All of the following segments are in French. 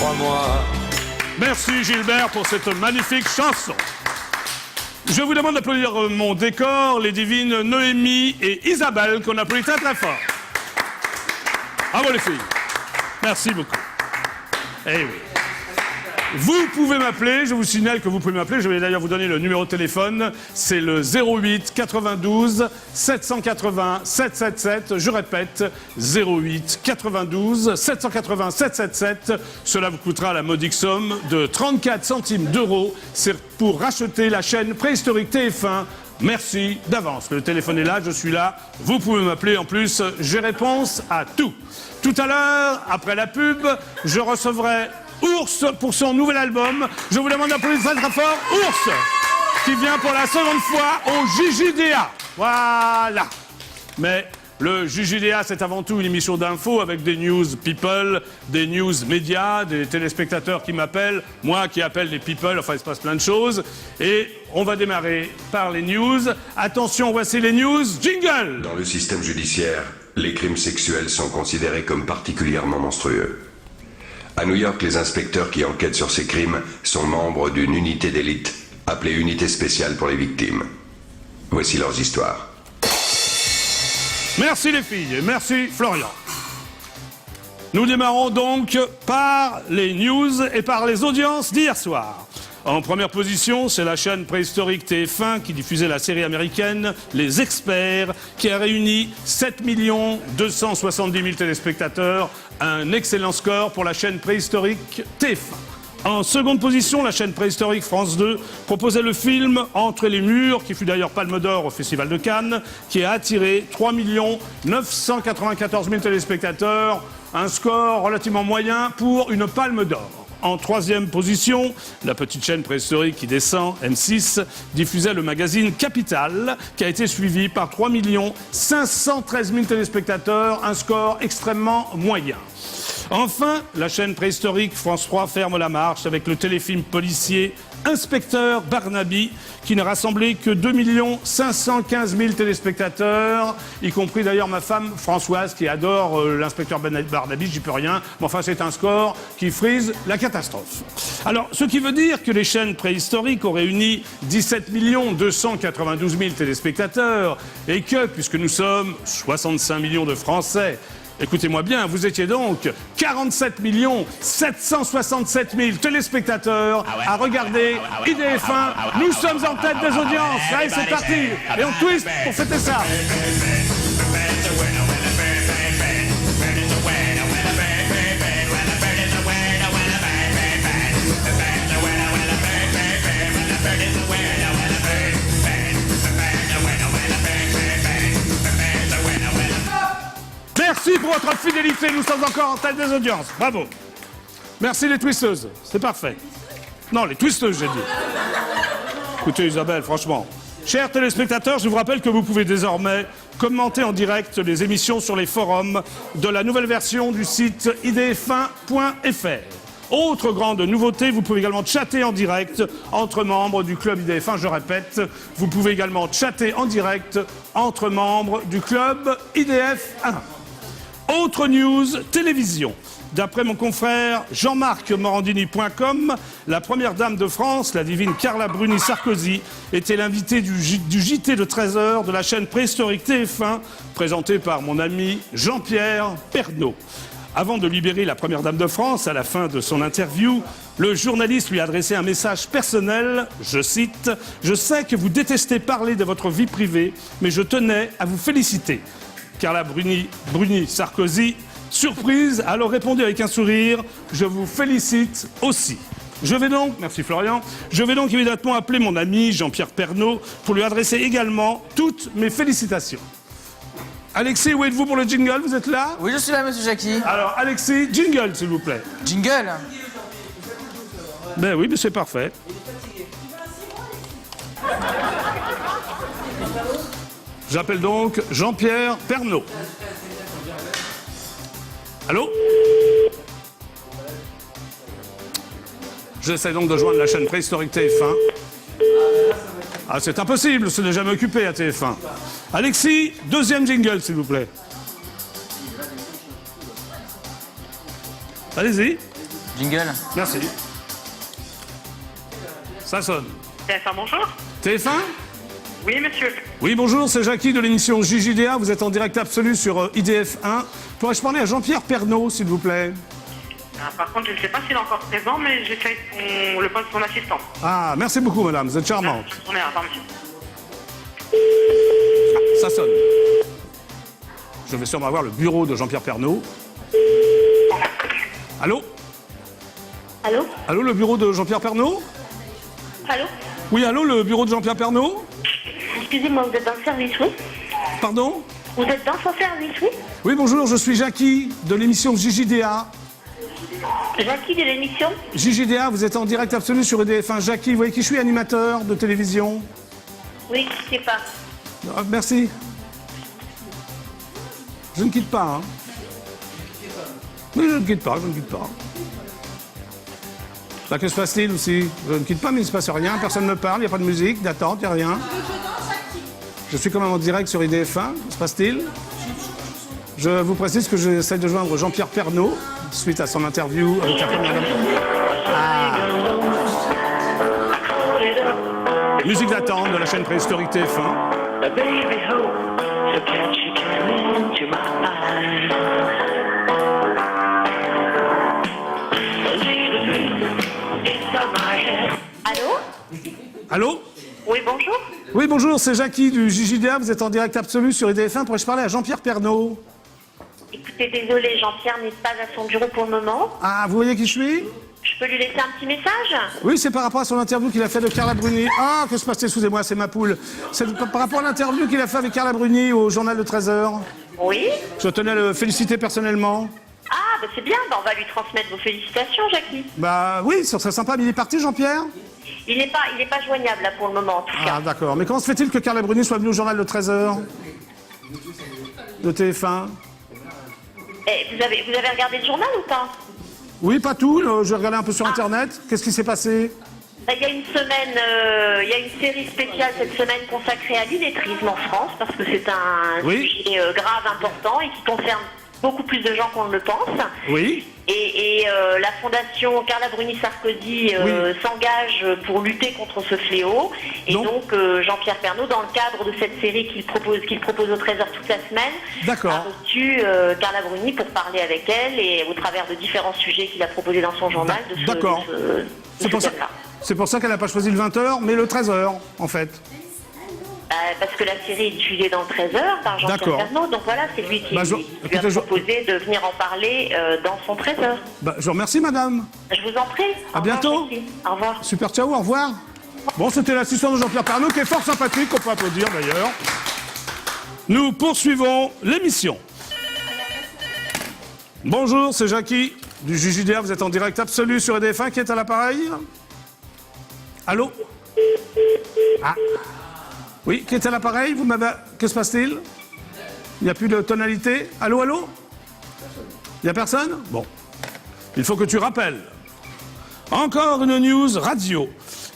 crois-moi. Merci Gilbert pour cette magnifique chanson. Je vous demande d'applaudir mon décor, les divines Noémie et Isabelle, qu'on applaudit très très fort. Bravo les filles. Merci beaucoup. Eh oui. Vous pouvez m'appeler, je vous signale que vous pouvez m'appeler, je vais d'ailleurs vous donner le numéro de téléphone, c'est le 08 92 780 777, je répète, 08 92 780 777, cela vous coûtera la modique somme de 34 centimes d'euros, c'est pour racheter la chaîne préhistorique TF1. Merci d'avance, le téléphone est là, je suis là, vous pouvez m'appeler, en plus j'ai réponse à tout. Tout à l'heure, après la pub, je recevrai Ours pour son nouvel album. Je vous demande d'applaudir très très fort Ours, qui vient pour la seconde fois au JJDA. Voilà. Mais le JJDA, c'est avant tout une émission d'infos avec des news people, des news médias, des téléspectateurs qui m'appellent, moi qui appelle les people, enfin il se passe plein de choses. Et on va démarrer par les news. Attention, voici les news. Jingle. Dans le système judiciaire, les crimes sexuels sont considérés comme particulièrement monstrueux. À New York, les inspecteurs qui enquêtent sur ces crimes sont membres d'une unité d'élite, appelée Unité spéciale pour les victimes. Voici leurs histoires. Merci les filles, merci Florian. Nous démarrons donc par les news et par les audiences d'hier soir. En première position, c'est la chaîne préhistorique TF1 qui diffusait la série américaine Les Experts, qui a réuni 7 270 000 téléspectateurs, un excellent score pour la chaîne préhistorique TF1. En seconde position, la chaîne préhistorique France 2 proposait le film Entre les murs, qui fut d'ailleurs Palme d'Or au Festival de Cannes, qui a attiré 3 994 000 téléspectateurs, un score relativement moyen pour une Palme d'Or. En troisième position, la petite chaîne préhistorique qui descend, M6, diffusait le magazine Capital, qui a été suivi par 3 513 000 téléspectateurs, un score extrêmement moyen. Enfin, la chaîne préhistorique France 3 ferme la marche avec le téléfilm policier Inspecteur Barnaby, qui n'a rassemblé que 2 515 000 téléspectateurs, y compris d'ailleurs ma femme Françoise qui adore l'inspecteur Barnaby, j'y peux rien, mais enfin c'est un score qui frise la catastrophe. Alors, ce qui veut dire que les chaînes préhistoriques ont réuni 17 292 000 téléspectateurs et que, puisque nous sommes 65 millions de Français, écoutez-moi bien, vous étiez donc 47 767 000 téléspectateurs à regarder IDF1. Nous sommes en tête des audiences. Allez, c'est parti. Et on twist pour fêter ça. Merci pour votre fidélité, nous sommes encore en tête des audiences. Bravo. Merci les twisteuses, c'est parfait. Non, les twisteuses, j'ai dit. Écoutez Isabelle, franchement. Chers téléspectateurs, je vous rappelle que vous pouvez désormais commenter en direct les émissions sur les forums de la nouvelle version du site idf1.fr. Autre grande nouveauté, vous pouvez également chatter en direct entre membres du club IDF1. Je répète, vous pouvez également chatter en direct entre membres du club IDF1. Autre news, télévision. D'après mon confrère Jean-Marc-Morandini.com, la première dame de France, la divine Carla Bruni-Sarkozy, était l'invitée du JT de 13h de la chaîne préhistorique TF1, présentée par mon ami Jean-Pierre Pernaut. Avant de libérer la première dame de France, à la fin de son interview, le journaliste lui a adressé un message personnel, je cite « Je sais que vous détestez parler de votre vie privée, mais je tenais à vous féliciter. » Carla Bruni-Sarkozy, surprise, a alors répondu avec un sourire « Je vous félicite aussi ». Merci Florian, je vais donc immédiatement appeler mon ami Jean-Pierre Pernaut pour lui adresser également toutes mes félicitations. Alexis, où êtes-vous pour le jingle? Vous êtes là? Oui, je suis là, monsieur Jackie. Alors, Alexis, jingle, s'il vous plaît. Jingle? Ben oui, mais c'est parfait. J'appelle donc Jean-Pierre Pernaut. Allô? J'essaie donc de joindre la chaîne préhistorique TF1. Ah, c'est impossible, c'est déjà occupé à TF1. Alexis, deuxième jingle, s'il vous plaît. Allez-y. Jingle. Merci. Ça sonne. TF1, bonjour. TF1 ? Oui, monsieur. Oui, bonjour, c'est Jackie de l'émission JJDA. Vous êtes en direct absolu sur IDF1. Pourrais-je parler à Jean-Pierre Pernaut, s'il vous plaît? Par contre, je ne sais pas s'il est encore présent, mais j'essaie le poste de son assistant. Ah, merci beaucoup, madame, vous êtes charmante. On est là, pardon, monsieur. Ça sonne. Je vais sûrement avoir le bureau de Jean-Pierre Pernaut. Allô? Allô? Allô, le bureau de Jean-Pierre Pernaut? Allô? Oui, allô, le bureau de Jean-Pierre Pernaut? Excusez-moi, vous êtes dans le service, oui? Pardon? Vous êtes dans son service, oui? Oui, bonjour, je suis Jackie de l'émission JJDA. Jackie de l'émission? JJDA, vous êtes en direct absolu sur EDF1. Jackie, vous voyez qui je suis, animateur de télévision? Oui, je sais pas. Ah, merci. Je ne quitte pas, hein. Oui, je ne quitte pas, je ne quitte pas. Bah, que se passe-t-il aussi? Je ne quitte pas, mais il ne se passe rien, personne ne me parle, il n'y a pas de musique, d'attente, il n'y a rien. Je suis quand même en direct sur IDF1, que se passe-t-il? Je vous précise que j'essaie de joindre Jean-Pierre Pernaut, suite à son interview avec la première dame. Musique d'attente de la chaîne préhistorique TF1. Allô? Allô? Oui, bonjour? Oui, bonjour, c'est Jackie du JJDA, vous êtes en direct absolu sur IDF1. Pourrais-je parler à Jean-Pierre Pernaut? Écoutez, désolé, Jean-Pierre n'est pas à son bureau pour le moment. Ah, vous voyez qui je suis? Je peux lui laisser un petit message? Oui, c'est par rapport à son interview qu'il a fait de Carla Bruni. Ah, que se passe-t-il? Excusez-moi, c'est ma poule. C'est par rapport à l'interview qu'il a fait avec Carla Bruni au journal de 13h. Oui? Je tenais à le féliciter personnellement. Ah, bah c'est bien, bah on va lui transmettre vos félicitations, Jackie. Bah oui, ce serait sympa, mais il est parti, Jean-Pierre? Il n'est pas joignable, là, pour le moment, en tout cas. Ah, d'accord. Mais comment se fait-il que Carla Bruni soit venue au journal de 13h de TF1? Vous avez regardé le journal ou pas? Oui, pas tout. J'ai regardé un peu sur Internet. Qu'est-ce qui s'est passé? Il y a une semaine, il y a une série spéciale cette semaine consacrée à l'illettrisme en France, parce que c'est un sujet grave, important, et qui concerne beaucoup plus de gens qu'on ne le pense. Oui. Et la fondation Carla Bruni Sarkozy s'engage pour lutter contre ce fléau. Et donc Jean-Pierre Pernaut, dans le cadre de cette série qu'il propose au 13h toute la semaine, a reçu Carla Bruni pour parler avec elle et au travers de différents sujets qu'il a proposés dans son journal. D'accord. C'est pour ça qu'elle n'a pas choisi le 20h, mais le 13h, en fait. Parce que la série est diffusée dans le 13h par Jean-Pierre Pernaut, donc voilà, c'est lui qui lui a proposé de venir en parler dans son 13h. Je vous remercie, madame. Je vous en prie. À bientôt. Au revoir. Super, ciao, au revoir. Bon, c'était l'assistant de Jean-Pierre Pernaut, qui est fort sympathique, on peut applaudir d'ailleurs. Nous poursuivons l'émission. Bonjour, c'est Jackie du JJDA, vous êtes en direct absolu sur EDF1, qui est à l'appareil? Allô? Ah. Oui, qui est à l'appareil? Vous m'avez... Que se passe-t-il? Il n'y a plus de tonalité? Allô, allô? Il n'y a personne? Bon. Il faut que tu rappelles. Encore une news radio.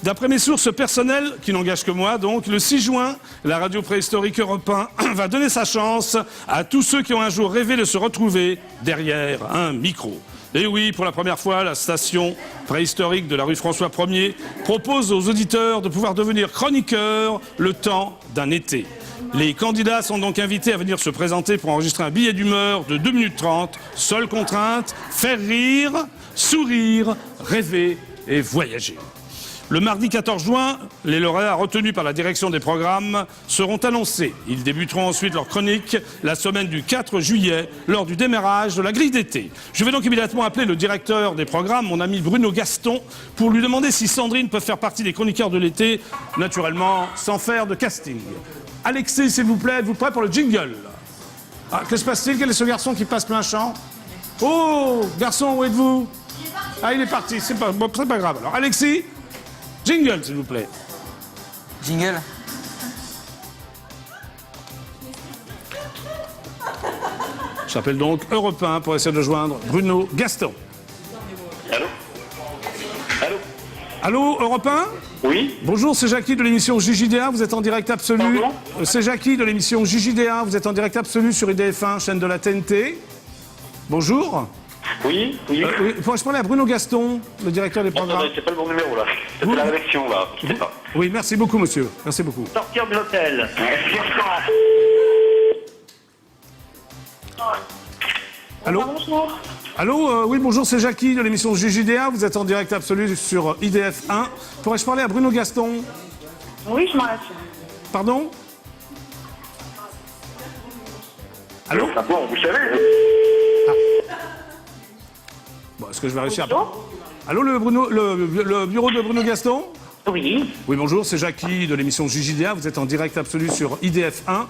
D'après mes sources personnelles, qui n'engagent que moi, donc, le 6 juin, la radio préhistorique Europe 1 va donner sa chance à tous ceux qui ont un jour rêvé de se retrouver derrière un micro. Et oui, pour la première fois, la station préhistorique de la rue François 1er propose aux auditeurs de pouvoir devenir chroniqueurs le temps d'un été. Les candidats sont donc invités à venir se présenter pour enregistrer un billet d'humeur de 2 minutes 30. Seule contrainte, faire rire, sourire, rêver et voyager. Le mardi 14 juin, les lauréats retenus par la direction des programmes seront annoncés. Ils débuteront ensuite leur chronique la semaine du 4 juillet, lors du démarrage de la grille d'été. Je vais donc immédiatement appeler le directeur des programmes, mon ami Bruno Gaston, pour lui demander si Sandrine peut faire partie des chroniqueurs de l'été, naturellement sans faire de casting. Alexis, s'il vous plaît, êtes-vous prêt pour le jingle? Ah, que se passe-t-il? Quel est ce garçon qui passe plein champ? Oh, garçon, où êtes-vous? Ah, il est parti, c'est pas grave. Alors, Alexis, jingle, s'il vous plaît. Jingle. J'appelle donc Europe 1 pour essayer de joindre Bruno Gaston. Allô? Allô? Allô, Europe 1? Oui? Bonjour, c'est Jackie de l'émission JJDA, vous êtes en direct absolu. Pardon? C'est Jackie de l'émission JJDA, vous êtes en direct absolu sur IDF1, chaîne de la TNT. Bonjour. Oui, oui. Oui, pourrais-je parler à Bruno Gaston, le directeur des programmes? Attendez, c'est pas le bon numéro là. C'est la rédaction là. Je sais pas. Oui, merci beaucoup, monsieur. Merci beaucoup. Sortir de l'hôtel. Allô? Bonjour. Allô, oui, bonjour, c'est Jackie de l'émission JJDA. Vous êtes en direct absolu sur IDF 1. Pourrais-je parler à Bruno Gaston? Oui, je m'en rassure. Pardon? Allô? Ah bon, vous savez. Bon, est-ce que je vais réussir à... Allô, le bureau de Bruno Gaston? Oui. Oui, bonjour, c'est Jackie de l'émission JJDA. Vous êtes en direct absolu sur IDF 1.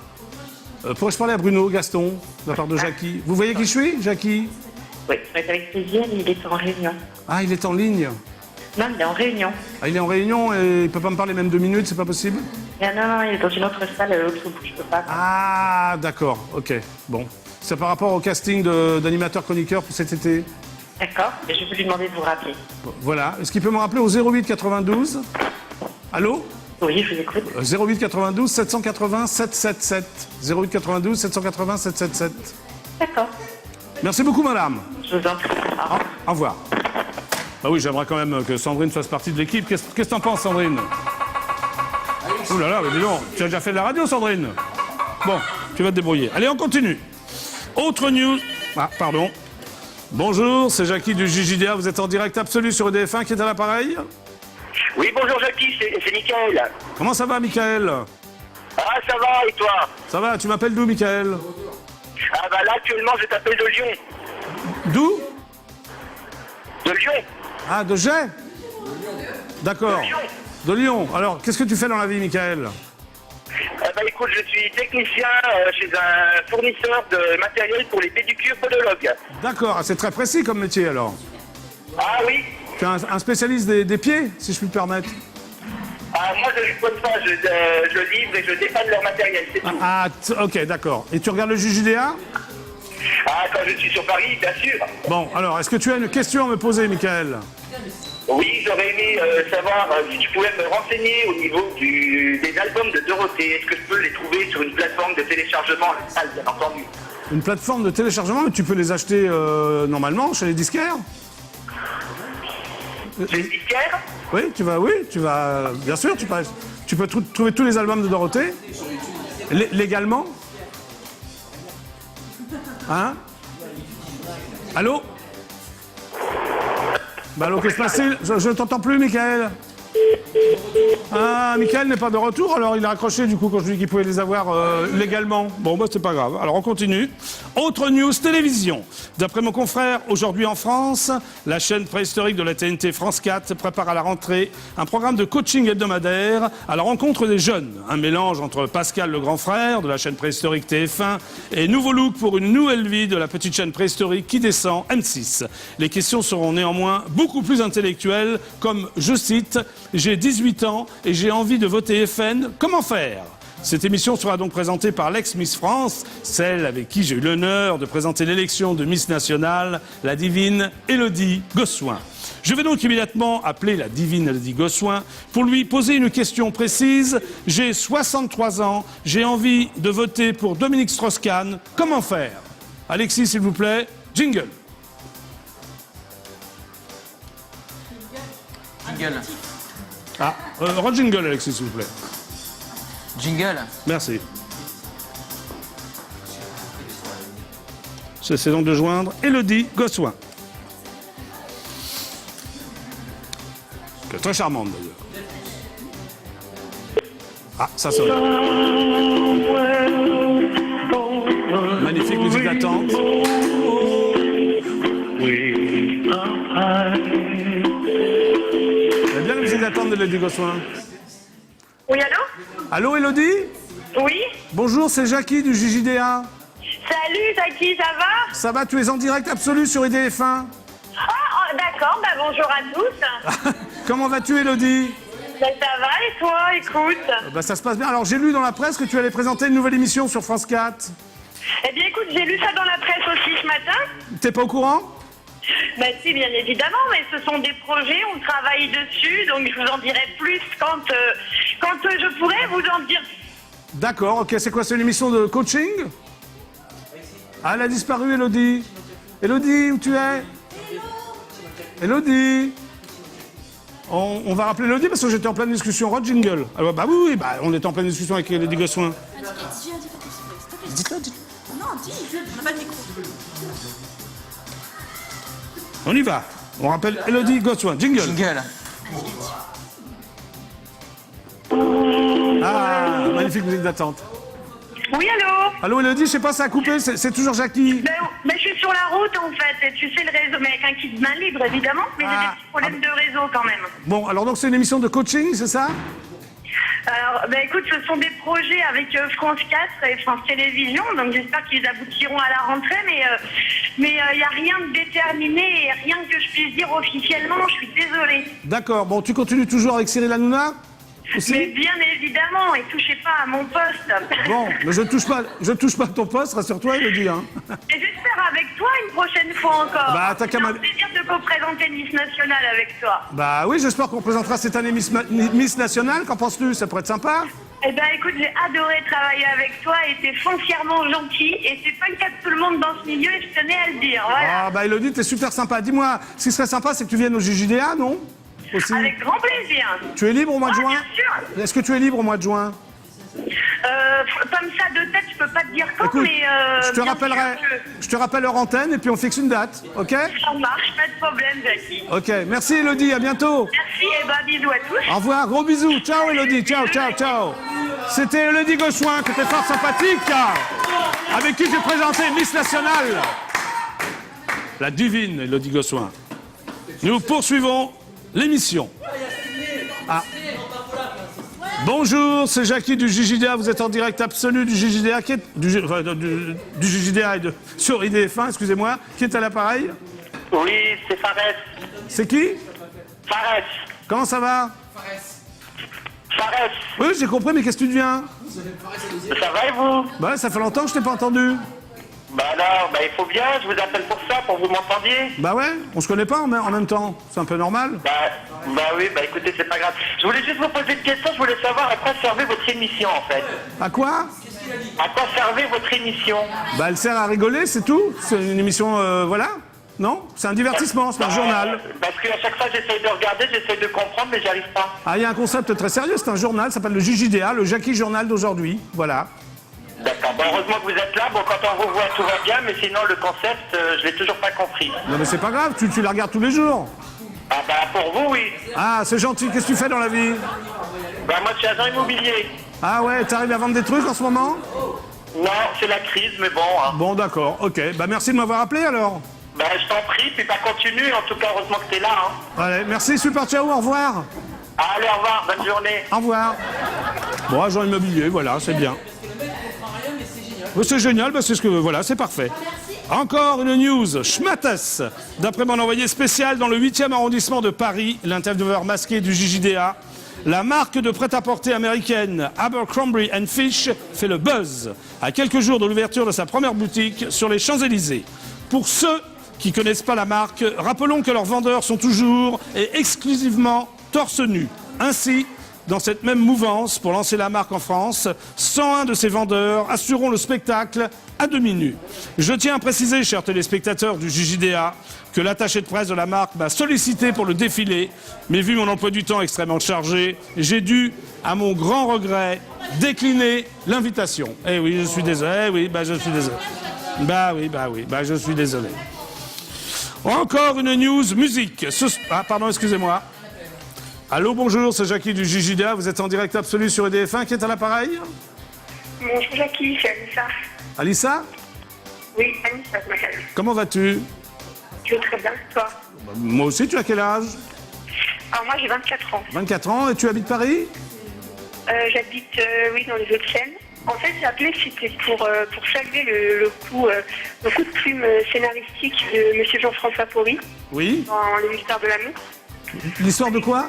Pourrais-je parler à Bruno Gaston, de la part de Jackie? Vous voyez qui je suis, Jackie? Oui, avec plaisir, il est en réunion. Ah, il est en ligne. Non, il est en réunion. Ah, il est en réunion et il peut pas me parler même 2 minutes, c'est pas possible? Ah, non, il est dans une autre salle, l'autre bout, je peux pas. Ah, d'accord, ok, bon. C'est par rapport au casting d'animateur chroniqueur pour cet été? D'accord, et je vais lui demander de vous rappeler. Bon, voilà. Est-ce qu'il peut me rappeler au 08 92? Allô? Oui, je vous écoute. 08 92 780 777. 08 92 780 777. D'accord, Merci beaucoup, madame. je vous en prie. Au revoir. Au revoir. Bah oui, j'aimerais quand même que Sandrine fasse partie de l'équipe. Qu'est-ce que t'en penses, Sandrine? Ouh là là, mais dis donc, tu as déjà fait de la radio, Sandrine? Bon, tu vas te débrouiller. Allez, on continue. Autre news. Ah, pardon. Bonjour, c'est Jackie du JJDA. Vous êtes en direct absolu sur EDF1 qui est à l'appareil. Oui, bonjour Jackie, c'est Mickaël. Comment ça va, Michael? Ah, ça va, et toi? Ça va, tu m'appelles d'où, Michael? Ah bah là, actuellement, je t'appelle de Lyon. D'où? De Lyon? Ah, de Jais? D'accord. De Lyon. De Lyon. Alors, qu'est-ce que tu fais dans la vie, Michael? Ah bah écoute, je suis technicien chez un fournisseur de matériel pour les pédicures podologues. D'accord, ah, c'est très précis comme métier, alors. Ah oui? Tu es un spécialiste des pieds, si je puis me permettre. Ah, moi, je ne pose pas, je livre et je dépanne leur matériel, c'est tout. Ah, ok, d'accord. Et tu regardes le JJDA? Ah, quand je suis sur Paris, bien sûr. Bon, alors, est-ce que tu as une question à me poser, Michael? Oui, j'aurais aimé savoir si tu pouvais me renseigner au niveau des albums de Dorothée. Est-ce que je peux les trouver sur une plateforme de téléchargement légale, bien entendu? Une plateforme de téléchargement, mais tu peux les acheter normalement chez les disquaires? Les disquaires? Oui, tu vas, bien sûr, tu peux trouver tous les albums de Dorothée, légalement. Hein? Allô? Bah allô, qu'est-ce qui se passe? Je ne t'entends plus, Michael. Ah, Michael n'est pas de retour, alors il a accroché du coup quand je lui ai dit qu'il pouvait les avoir légalement. Bon, bah c'est pas grave. Alors on continue. Autre news télévision. D'après mon confrère, aujourd'hui en France, la chaîne préhistorique de la TNT France 4 prépare à la rentrée un programme de coaching hebdomadaire à la rencontre des jeunes. Un mélange entre Pascal le grand frère de la chaîne préhistorique TF1 et Nouveau Look pour une nouvelle vie de la petite chaîne préhistorique qui descend M6. Les questions seront néanmoins beaucoup plus intellectuelles, comme, je cite, « J'ai 18 ans et j'ai envie de voter FN, comment faire ?» Cette émission sera donc présentée par l'ex-Miss France, celle avec qui j'ai eu l'honneur de présenter l'élection de Miss Nationale, la divine Élodie Gossuin. Je vais donc immédiatement appeler la divine Élodie Gossuin pour lui poser une question précise. J'ai 63 ans, j'ai envie de voter pour Dominique Strauss-Kahn, comment faire? Alexis, s'il vous plaît, jingle. Jingle. Ah, re-jingle, Alexis, s'il vous plaît. Jingle. Merci. J'essaie donc de joindre Élodie Gossuin. Qui est très charmante d'ailleurs. Ah, ça sonne. Magnifique musique d'attente. J'aime bien la musique d'attente d'Élodie Gossuin. Oui, allô? Allô, Élodie? Oui? Bonjour, c'est Jackie du JJDA. Salut, Jackie, ça va? Ça va, tu es en direct absolu sur IDF1. Ah, d'accord, bah bonjour à tous. Comment vas-tu, Élodie? Bah, ça va, et toi, écoute? Bah, ça se passe bien. Alors, j'ai lu dans la presse que tu allais présenter une nouvelle émission sur France 4. Eh bien, écoute, j'ai lu ça dans la presse aussi ce matin. T'es pas au courant? Bah si, bien évidemment, mais ce sont des projets, on travaille dessus, donc je vous en dirai plus quand je pourrai vous en dire. D'accord, ok. C'est quoi, c'est une émission de coaching? Ah, elle a disparu, Élodie. Élodie, où tu es? Élodie. On va rappeler Élodie parce que j'étais en pleine discussion. Rod jingle. Alors, bah oui, bah, on était en pleine discussion avec Élodie Gossuin. Dites-le. Non, dis, on n'a pas de micro. On y va. On rappelle Élodie Gossuin. Jingle. Jingle. Ah, magnifique musique d'attente. Oui, allô? Allô Élodie, je sais pas, ça a coupé, c'est toujours Jackie. Mais je suis sur la route en fait, et tu sais le réseau, mais avec un kit main libre évidemment, mais j'ai des petits problèmes de réseau quand même. Bon, alors donc c'est une émission de coaching, c'est ça? Alors, écoute, ce sont des projets avec France 4 et France Télévisions, donc j'espère qu'ils aboutiront à la rentrée, mais il n'y a rien de déterminé et rien que je puisse dire officiellement, je suis désolée. D'accord, bon, tu continues toujours avec Cyril Hanouna aussi? Mais bien évidemment, et touchez pas à mon poste. Bon, mais je touche pas à ton poste, rassure-toi, Élodie. Hein. Et j'espère avec toi une prochaine fois encore. Bah, t'as qu'à C'est un plaisir de co-présenter Miss Nationale avec toi. Bah oui, j'espère qu'on présentera cette année Miss Nationale, qu'en penses-tu? Ça pourrait être sympa? Eh ben écoute, j'ai adoré travailler avec toi et t'es foncièrement gentil et c'est pas le cas de tout le monde dans ce milieu et je tenais à le dire, voilà. Ah bah Élodie, t'es super sympa. Dis-moi, ce qui serait sympa, c'est que tu viennes au JJDA, non? Aussi. Avec grand plaisir. Tu es libre au mois de Ah, juin? bien sûr. Est-ce que tu es libre au mois de juin? Comme ça de tête, je peux pas te dire quand, Écoute, mais je te bien rappellerai, sûr je te rappelle leur antenne et puis on fixe une date, ok? que ça marche, pas de problème, Jackie. Ok, merci Élodie, à bientôt. Merci et bah bisous à tous. Au revoir, gros bisous. Ciao Élodie, ciao, ciao, ciao. C'était Élodie Gossuin, qui était fort sympathique, avec qui j'ai présenté Miss Nationale. La divine Élodie Gossuin. Nous poursuivons l'émission. Ah. Bonjour, c'est Jackie du JJDA. Vous êtes en direct absolu du JJDA, du JJDA et sur IDF1, excusez-moi, qui est à l'appareil? Oui, c'est Fares. C'est qui? Fares. Comment ça va? Fares. Oui, j'ai compris, mais qu'est-ce que tu deviens? Ça va et vous? Bah, ça fait longtemps que je t'ai pas entendu. Bah alors, bah il faut bien, je vous appelle pour ça, pour que vous m'entendiez. Bah ouais, on se connaît pas en même temps. C'est un peu normal. Bah oui, bah écoutez, c'est pas grave. Je voulais juste vous poser une question, je voulais savoir à quoi servait votre émission en fait. À quoi? À quoi servait votre émission? Bah, elle sert à rigoler, c'est tout. C'est une émission, voilà. Non? C'est un divertissement, c'est un journal. Parce qu'à chaque fois j'essaye de regarder, j'essaye de comprendre, mais j'arrive pas. Ah, il y a un concept très sérieux, c'est un journal, ça s'appelle le JJDA, le Jackie Journal d'aujourd'hui. Voilà. D'accord, bon, heureusement que vous êtes là, bon quand on vous voit tout va bien, mais sinon le concept, je l'ai toujours pas compris. Non mais c'est pas grave, tu la regardes tous les jours. Ah bah pour vous oui. Ah, c'est gentil, qu'est-ce que tu fais dans la vie? Bah moi je suis agent immobilier. Ah ouais, t'arrives à vendre des trucs en ce moment? Non, c'est la crise, mais bon. Hein. Bon d'accord, ok. Bah merci de m'avoir appelé alors. Bah je t'en prie, puis bah continue, en tout cas heureusement que t'es là. Hein. Allez, merci, super, ciao, au revoir. Allez, au revoir, bonne journée. Au revoir. Bon, agent immobilier, voilà, c'est bien. C'est génial, bah c'est ce que voilà, c'est parfait. Encore une news, Schmattes. D'après mon envoyé spécial dans le 8e arrondissement de Paris, l'intervieweur masqué du JJDA, la marque de prêt-à-porter américaine Abercrombie & Fitch fait le buzz à quelques jours de l'ouverture de sa première boutique sur les Champs-Élysées. Pour ceux qui ne connaissent pas la marque, rappelons que leurs vendeurs sont toujours et exclusivement torse nu. Ainsi, dans cette même mouvance, pour lancer la marque en France, 101 de ses vendeurs assureront le spectacle à demi nu. Je tiens à préciser, chers téléspectateurs du JJDA, que l'attaché de presse de la marque m'a sollicité pour le défilé, mais vu mon emploi du temps extrêmement chargé, j'ai dû, à mon grand regret, décliner l'invitation. Eh oui, je suis désolé. Eh oui, je suis désolé. Je suis désolé. Encore une news musique. Ah, pardon, excusez-moi. Allô, bonjour, c'est Jackie du JJDA. Vous êtes en direct absolu sur EDF1. Qui est à l'appareil? Bonjour Jackie, c'est Anissa. Alissa? Oui, Anissa, je m'appelle. Comment vas-tu? Je vais très bien, toi? Moi aussi, tu as quel âge? Alors moi j'ai 24 ans. 24 ans, et tu habites Paris? J'habite, oui, dans les Hauts-de-Seine. En fait, j'ai appelé, c'était pour saluer le coup de plume scénaristique de M. Jean-François Faury Oui. dans Les Mystères de l'amour. L'histoire de quoi?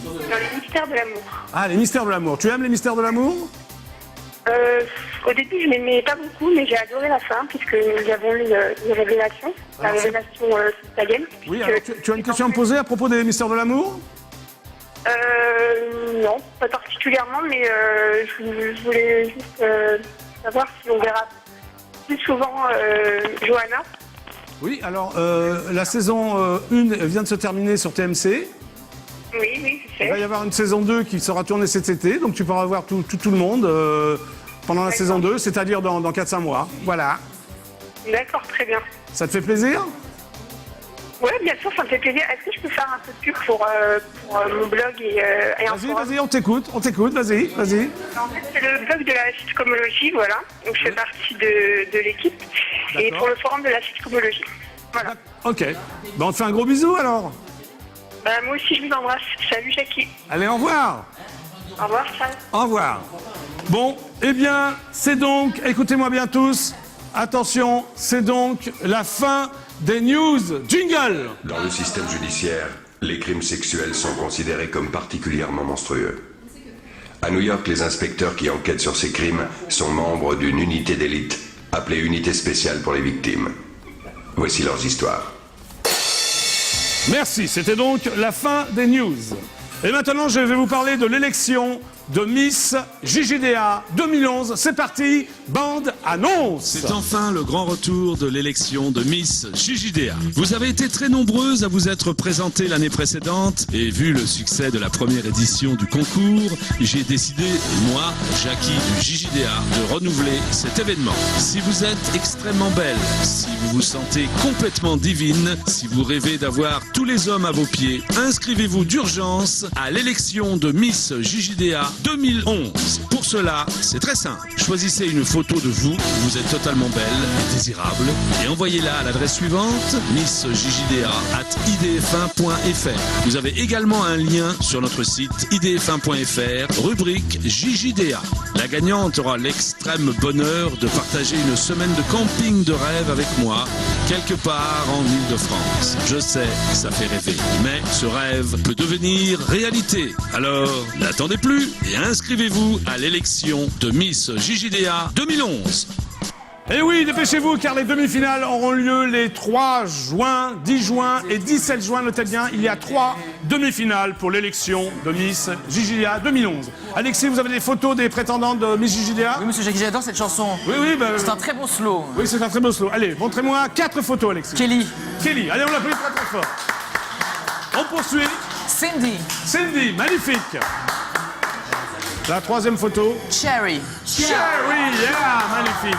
Dans Les Mystères de l'amour. Ah, les mystères de l'amour. Tu aimes les mystères de l'amour? Au début, je n'aimais pas beaucoup, mais j'ai adoré la fin, puisque nous avons eu une révélation, la révélation italienne. Oui, alors tu as une question à me poser à propos des mystères de l'amour? Non, pas particulièrement, mais je voulais juste savoir si on verra plus souvent Johanna. Oui, alors la saison 1 vient de se terminer sur TMC. Oui, je Il sais. va y avoir une saison 2 qui sera tournée cet été, donc tu pourras voir tout le monde pendant la saison 2, c'est-à-dire dans 4-5 mois. Voilà. D'accord, très bien. Ça te fait plaisir? Oui, bien sûr, ça me fait plaisir. Est-ce que je peux faire un peu de pub pour mon blog et un Vas-y, forum? vas-y, on t'écoute, vas-y. En fait, c'est le blog de la sitcomologie, voilà. Donc, je fais partie de l'équipe. Et D'accord. pour le forum de la sitcomologie. Voilà. Ok. Ben, on te fait un gros bisou alors. Bah, moi aussi, je vous embrasse. Salut, Jackie. Allez, au revoir. Au revoir, Charles. Au revoir. Bon, eh bien, c'est donc, écoutez-moi bien tous, attention, c'est donc la fin des news. Jingle. Dans le système judiciaire, les crimes sexuels sont considérés comme particulièrement monstrueux. À New York, les inspecteurs qui enquêtent sur ces crimes sont membres d'une unité d'élite appelée Unité spéciale pour les victimes. Voici leurs histoires. Merci, c'était donc la fin des news. Et maintenant, je vais vous parler de l'élection de Miss JJDA 2011. C'est parti, bande annonce. C'est enfin le grand retour de l'élection de Miss JJDA. Vous avez été très nombreuses à vous être présentées l'année précédente et vu le succès de la première édition du concours, j'ai décidé, moi, Jackie du JJDA, de renouveler cet événement. Si vous êtes extrêmement belle, si vous vous sentez complètement divine, si vous rêvez d'avoir tous les hommes à vos pieds, inscrivez-vous d'urgence à l'élection de Miss JJDA 2011. Pour cela, c'est très simple. Choisissez une photo de vous, vous êtes totalement belle et désirable, et envoyez-la à l'adresse suivante, missjjda@idf1.fr. Vous avez également un lien sur notre site idf1.fr, rubrique JJDA. La gagnante aura l'extrême bonheur de partager une semaine de camping de rêve avec moi, quelque part en Île-de-France. Je sais, ça fait rêver, mais ce rêve peut devenir réalité. Alors, n'attendez plus et inscrivez-vous à l'élection de Miss JJDA 2011. Et oui, dépêchez-vous car les demi-finales auront lieu les 3 juin, 10 juin et 17 juin. Notez bien, il y a 3 demi-finales pour l'élection de Miss JJDA 2011. Alexis, vous avez des photos des prétendantes de Miss JJDA? Oui, monsieur Jackie, j'adore cette chanson. Oui, bah, C'est un très bon slow. oui, c'est un très beau slow. Allez, montrez-moi 4 photos, Alexis. Kelly, Kelly, allez, on l'applaudit très très fort. On poursuit. Cindy, Cindy, magnifique. La 3e photo. Cherry, Cherry, yeah, magnifique.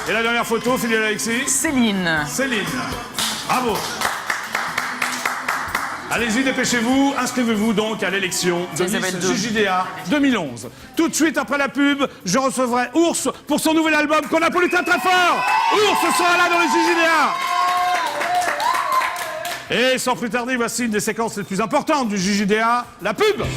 Et la dernière photo, fidèle Alexis. Céline, Céline. Bravo. Allez-y, dépêchez-vous. Inscrivez-vous donc à l'élection de Isabelle Miss II. JJDA 2011. Tout de suite après la pub, je recevrai Ours pour son nouvel album qu'on applaudit très très fort. Ours sera là dans les JJDA. Et sans plus tarder, voici une des séquences les plus importantes du JJDA, la pub.